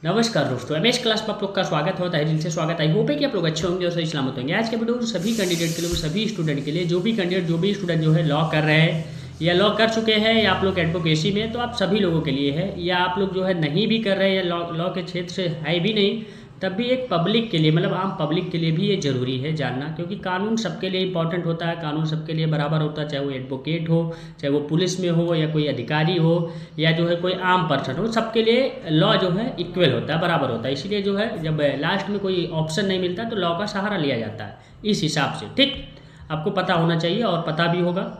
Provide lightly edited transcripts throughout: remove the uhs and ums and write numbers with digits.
नमस्कार दोस्तों, MS class में आप लोग का स्वागत होता है। दिल से स्वागत। आई होप है कि आप लोग अच्छे होंगे और सही सलामत होंगे। आज के वीडियो सभी कैंडिडेट के लिए, सभी स्टूडेंट के लिए, जो भी स्टूडेंट जो है लॉ कर रहे हैं या लॉ कर चुके हैं या आप लोग एडवोकेसी में, तो आप सभी लोगों के लिए है। या आप लोग जो है नहीं भी कर रहे हैं या लॉ के क्षेत्र से है भी नहीं, तब भी एक पब्लिक के लिए, मतलब आम पब्लिक के लिए भी ये ज़रूरी है जानना, क्योंकि कानून सबके लिए इंपॉर्टेंट होता है। कानून सबके लिए बराबर होता है, चाहे वो एडवोकेट हो, चाहे वो पुलिस में हो, या कोई अधिकारी हो, या जो है कोई आम पर्सन हो, सबके लिए लॉ जो है इक्वल होता है, बराबर होता है। इसीलिए जो है जब लास्ट में कोई ऑप्शन नहीं मिलता तो लॉ का सहारा लिया जाता है इस हिसाब से। ठीक, आपको पता होना चाहिए और पता भी होगा।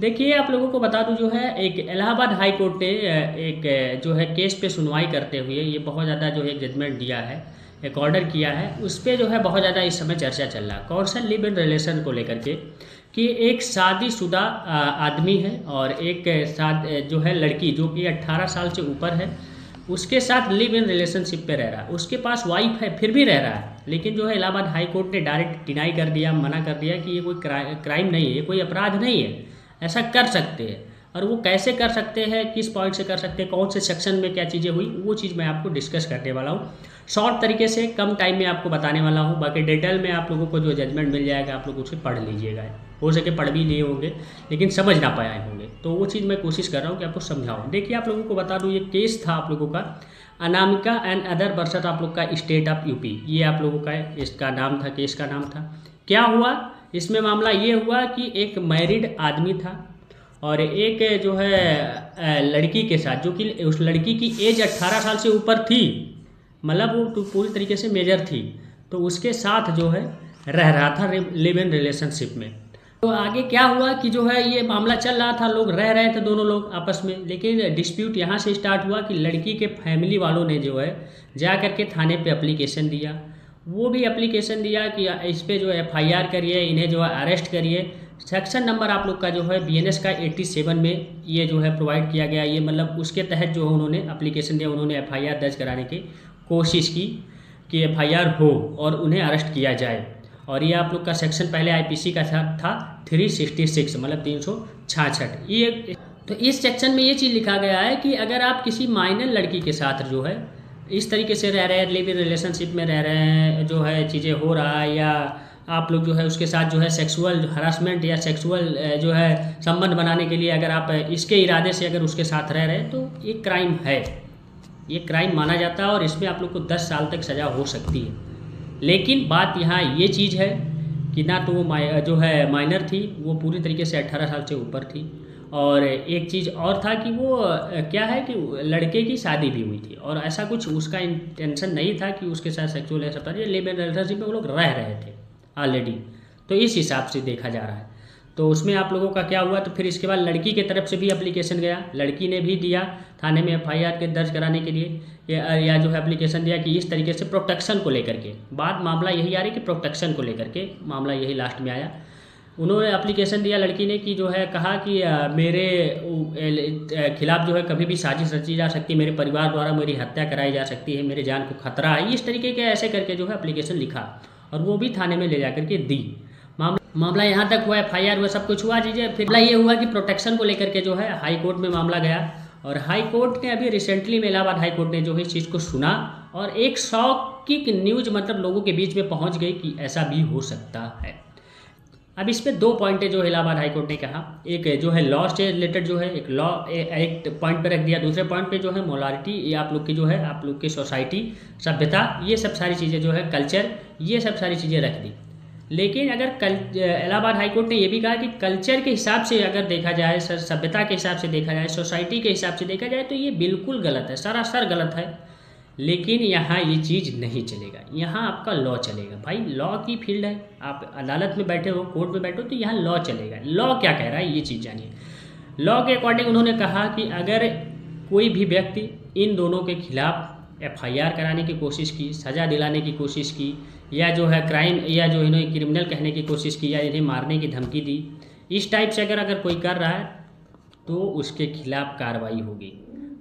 देखिए, आप लोगों को बता दूं, जो है एक इलाहाबाद हाई कोर्ट ने एक जो है केस पे सुनवाई करते हुए ये बहुत ज़्यादा जो है जजमेंट दिया है, एक ऑर्डर किया है। उस पर जो है बहुत ज़्यादा इस समय चर्चा चल रहा है कौन सा लिव इन रिलेशन को लेकर के, कि एक शादीशुदा आदमी है और एक जो है लड़की जो कि 18 साल से ऊपर है, उसके साथ लिव इन रिलेशनशिप पे रह रहा है। उसके पास वाइफ है, फिर भी रह रहा है, लेकिन जो है इलाहाबाद हाई कोर्ट ने डायरेक्ट डिनाई कर दिया, मना कर दिया कि ये कोई क्राइम नहीं है, ये कोई अपराध नहीं है, ऐसा कर सकते हैं। और वो कैसे कर सकते हैं, किस पॉइंट से कर सकते हैं, कौन से सेक्शन में क्या चीज़ें हुई, वो चीज़ मैं आपको डिस्कस करने वाला हूँ शॉर्ट तरीके से, कम टाइम में आपको बताने वाला हूँ। बाकी डिटेल में आप लोगों को जो जजमेंट मिल जाएगा, आप लोग उसे पढ़ लीजिएगा। हो सके पढ़ भी लिए होंगे लेकिन समझ ना पाए होंगे, तो वो चीज़ मैं कोशिश कर रहा हूँ कि आपको समझाऊँ। देखिए, आप लोगों को बता दूँ, ये केस था आप लोगों का अनामिका एंड अदर वर्सेस आप लोग का स्टेट ऑफ यूपी। ये आप लोगों का इसका नाम था, केस का नाम था। क्या हुआ इसमें, मामला ये हुआ कि एक मैरिड आदमी था और एक जो है लड़की के साथ, जो कि उस लड़की की एज 18 साल से ऊपर थी, मतलब वो पूरी तरीके से मेजर थी, तो उसके साथ जो है रह रहा था लिव इन रिलेशनशिप में। तो आगे क्या हुआ कि जो है ये मामला चल रहा था, लोग रह रहे थे दोनों लोग आपस में, लेकिन डिस्प्यूट यहाँ से स्टार्ट हुआ कि लड़की के फैमिली वालों ने जो है जा करके थाने पे एप्लीकेशन दिया। वो भी एप्लीकेशन दिया कि इस पर जो FIR करिए, इन्हें जो है अरेस्ट करिए। सेक्शन नंबर आप लोग का जो है BNS का 87 में ये जो है प्रोवाइड किया गया। ये मतलब उसके तहत जो है उन्होंने एप्लीकेशन दिया, उन्होंने FIR दर्ज कराने की कोशिश की कि FIR हो और उन्हें अरेस्ट किया जाए। और ये आप लोग का सेक्शन पहले IPC का था 366, मतलब 366। ये तो इस सेक्शन में ये चीज़ लिखा गया है कि अगर आप किसी माइनर लड़की के साथ जो है इस तरीके से रह रहे हैं, लिव इन रिलेशनशिप में रह रहे हैं, जो है चीज़ें हो रहा है, या आप लोग जो है उसके साथ जो है सेक्सुअल हरासमेंट या सेक्सुअल जो है संबंध बनाने के लिए अगर आप इसके इरादे से अगर उसके साथ रह रहे हैं, तो ये क्राइम है, ये क्राइम माना जाता है और इसमें आप लोग को 10 साल तक सज़ा हो सकती है। लेकिन बात यहाँ ये चीज़ है कि ना तो वो जो है माइनर थी, वो पूरी तरीके से 18 साल से ऊपर थी, और एक चीज़ और था कि वो क्या है कि लड़के की शादी भी हुई थी और ऐसा कुछ उसका इंटेंशन नहीं था कि उसके साथ सेक्सुअल ऐसा था। ये लिव इन रिलेशनशिप में वो लोग रह रहे थे ऑलरेडी, तो इस हिसाब से देखा जा रहा है। तो उसमें आप लोगों का क्या हुआ, तो फिर इसके बाद लड़की की तरफ से भी एप्लीकेशन गया, लड़की ने भी दिया थाने में FIR के दर्ज कराने के लिए, या जो है एप्लीकेशन दिया कि इस तरीके से प्रोटेक्शन को लेकर के। बात मामला यही आ रही कि प्रोटेक्शन को लेकर के मामला यही लास्ट में आया। उन्होंने एप्लीकेशन दिया लड़की ने कि जो है कहा कि मेरे खिलाफ जो है कभी भी साजिश रची जा सकती है, मेरे परिवार द्वारा मेरी हत्या कराई जा सकती है, मेरे जान को खतरा है, इस तरीके के ऐसे करके जो है एप्लीकेशन लिखा और वो भी थाने में ले जा करके दी। मामला यहाँ तक हुआ, FIR हुआ, सब कुछ हुआ चीज़ें। फिर मामला ये हुआ कि प्रोटेक्शन को लेकर के जो है हाई कोर्ट में मामला गया, और हाई कोर्ट ने अभी रिसेंटली में इलाहाबाद हाई कोर्ट ने जो है इस चीज़ को सुना, और एक शॉकिंग न्यूज़ मतलब लोगों के बीच में पहुँच गई कि ऐसा भी हो सकता है। अब इस पे 2 पॉइंट है जो इलाहाबाद हाई कोर्ट ने कहा। एक जो है लॉ से रिलेटेड जो है एक लॉ एक पॉइंट पे रख दिया, दूसरे पॉइंट पे जो है मोरालिटी, ये आप लोग की जो है आप लोग की सोसाइटी, सभ्यता, ये सब सारी चीज़ें जो है कल्चर, ये सब सारी चीज़ें रख दी। लेकिन अगर इलाहाबाद हाई कोर्ट ने ये भी कहा कि कल्चर के हिसाब से अगर देखा जाए, सभ्यता के हिसाब से देखा जाए, सोसाइटी के हिसाब से देखा जाए, तो ये बिल्कुल गलत है, सरासर गलत है। लेकिन यहाँ ये चीज़ नहीं चलेगा, यहाँ आपका लॉ चलेगा। भाई लॉ की फील्ड है, आप अदालत में बैठे हो, कोर्ट में बैठे हो, तो यहाँ लॉ चलेगा। लॉ क्या कह रहा है ये चीज़ जानिए। लॉ के अकॉर्डिंग उन्होंने कहा कि अगर कोई भी व्यक्ति इन दोनों के खिलाफ FIR कराने की कोशिश की, सज़ा दिलाने की कोशिश की, या जो है क्राइम या जो इन्हें क्रिमिनल कहने की कोशिश की, या इन्हें मारने की धमकी दी, इस टाइप से अगर कोई कर रहा है तो उसके खिलाफ कार्रवाई होगी।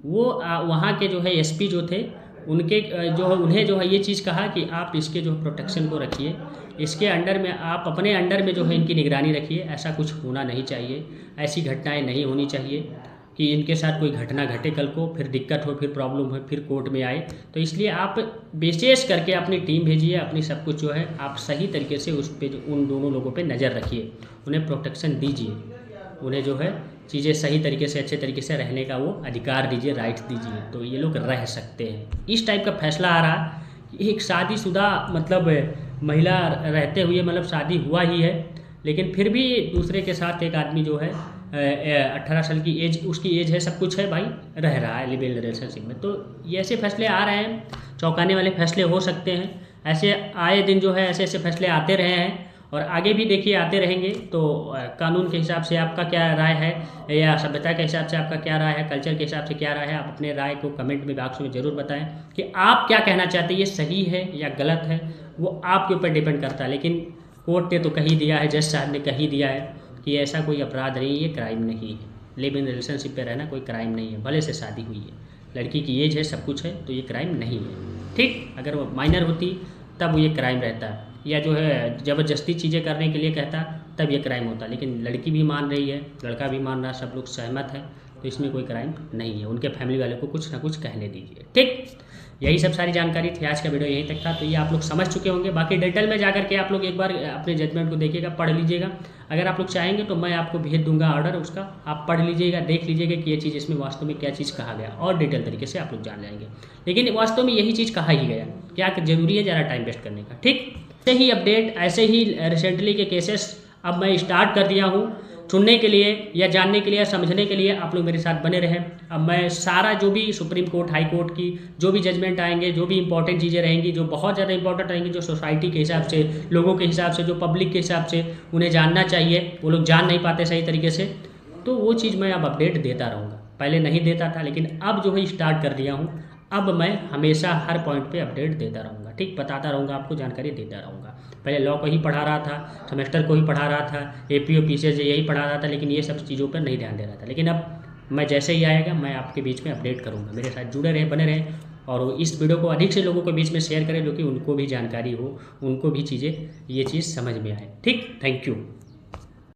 वो वहाँ के जो है SP जो थे, उनके जो है उन्हें जो है ये चीज़ कहा कि आप इसके जो प्रोटेक्शन को रखिए, इसके अंडर में आप अपने अंडर में जो है इनकी निगरानी रखिए, ऐसा कुछ होना नहीं चाहिए, ऐसी घटनाएं नहीं होनी चाहिए। कि इनके साथ कोई घटना घटे कल को, फिर दिक्कत हो, फिर प्रॉब्लम हो, फिर कोर्ट में आए। तो इसलिए आप विशेष करके अपनी टीम भेजिए, अपनी सब कुछ जो है आप सही तरीके से उस पे उन दोनों लोगों पे नज़र रखिए, उन्हें प्रोटेक्शन दीजिए, उन्हें जो है चीज़ें सही तरीके से अच्छे तरीके से रहने का वो अधिकार दीजिए, राइट्स दीजिए, तो ये लोग रह सकते हैं। इस टाइप का फैसला आ रहा कि एक शादीशुदा मतलब महिला रहते हुए, मतलब शादी हुआ ही है, लेकिन फिर भी दूसरे के साथ एक आदमी जो है 18 साल की एज, उसकी एज है, सब कुछ है भाई, रह रहा है लिव इन रिलेशनशिप में। तो ये ऐसे फैसले आ रहे हैं, चौंकाने वाले फैसले हो सकते हैं। ऐसे आए दिन जो है ऐसे ऐसे फैसले आते रहे हैं और आगे भी देखिए आते रहेंगे। तो कानून के हिसाब से आपका क्या राय है, या सभ्यता के हिसाब से आपका क्या राय है, कल्चर के हिसाब से क्या राय है, आप अपने राय को कमेंट में बॉक्स में ज़रूर बताएं कि आप क्या कहना चाहते हैं, ये सही है या गलत है, वो आपके ऊपर डिपेंड करता है। लेकिन कोर्ट ने तो कही दिया है, जज साहब ने कही दिया है कि ऐसा कोई अपराध नहीं है, ये क्राइम नहीं है, लिव इन रिलेशनशिप पे रहना कोई क्राइम नहीं है, भले से शादी हुई है, लड़की की एज है, सब कुछ है, तो ये क्राइम नहीं है। ठीक, अगर वो माइनर होती तब ये क्राइम रहता है, या जो है ज़बरदस्ती चीज़ें करने के लिए कहता तब ये क्राइम होता। लेकिन लड़की भी मान रही है, लड़का भी मान रहा है, सब लोग सहमत हैं, तो इसमें कोई क्राइम नहीं है। उनके फैमिली वाले को कुछ ना कुछ कहने दीजिए। ठीक, यही सब सारी जानकारी थी, आज का वीडियो यहीं तक था। तो ये आप लोग समझ चुके होंगे, बाकी डिटेल में जाकर के आप लोग एक बार अपने जजमेंट को देखिएगा, पढ़ लीजिएगा। अगर आप लोग चाहेंगे तो मैं आपको भेज दूंगा ऑर्डर उसका, आप पढ़ लीजिएगा, देख लीजिएगा कि ये चीज़ इसमें वास्तव में क्या चीज़ कहा गया, और डिटेल तरीके से आप लोग जान जाएंगे। लेकिन वास्तव में यही चीज़ कहा ही गया, क्या जरूरी है ज़्यादा टाइम वेस्ट करने का। ठीक, ऐसे ही अपडेट, ऐसे ही रिसेंटली के केसेस अब मैं स्टार्ट कर दिया हूँ सुनने के लिए, या जानने के लिए, या समझने के लिए। आप लोग मेरे साथ बने रहें। अब मैं सारा जो भी सुप्रीम कोर्ट, हाई कोर्ट की जो भी जजमेंट आएंगे, जो भी इंपॉर्टेंट चीज़ें रहेंगी, जो बहुत ज़्यादा इंपॉर्टेंट रहेंगी, जो सोसाइटी के हिसाब से, लोगों के हिसाब से, जो पब्लिक के हिसाब से उन्हें जानना चाहिए, वो लोग जान नहीं पाते सही तरीके से, तो वो चीज़ मैं अब अपडेट देता रहूँगा। पहले नहीं देता था, लेकिन अब जो है स्टार्ट कर दिया हूँ। अब मैं हमेशा हर पॉइंट पे अपडेट देता रहूँगा। ठीक, बताता रहूँगा, आपको जानकारी देता रहूँगा। पहले लॉ को ही पढ़ा रहा था, सेमेस्टर को ही पढ़ा रहा था, एपीओ पीसीएस यही पढ़ा रहा था, लेकिन ये सब चीज़ों पर नहीं ध्यान दे रहा था। लेकिन अब मैं जैसे ही आएगा मैं आपके बीच में अपडेट करूँगा। मेरे साथ जुड़े रहे, बने रहे, और इस वीडियो को अधिक से लोगों के बीच में शेयर करें, जो कि उनको भी जानकारी हो, उनको भी चीज़ें, ये चीज़ समझ में आए। ठीक, थैंक यू।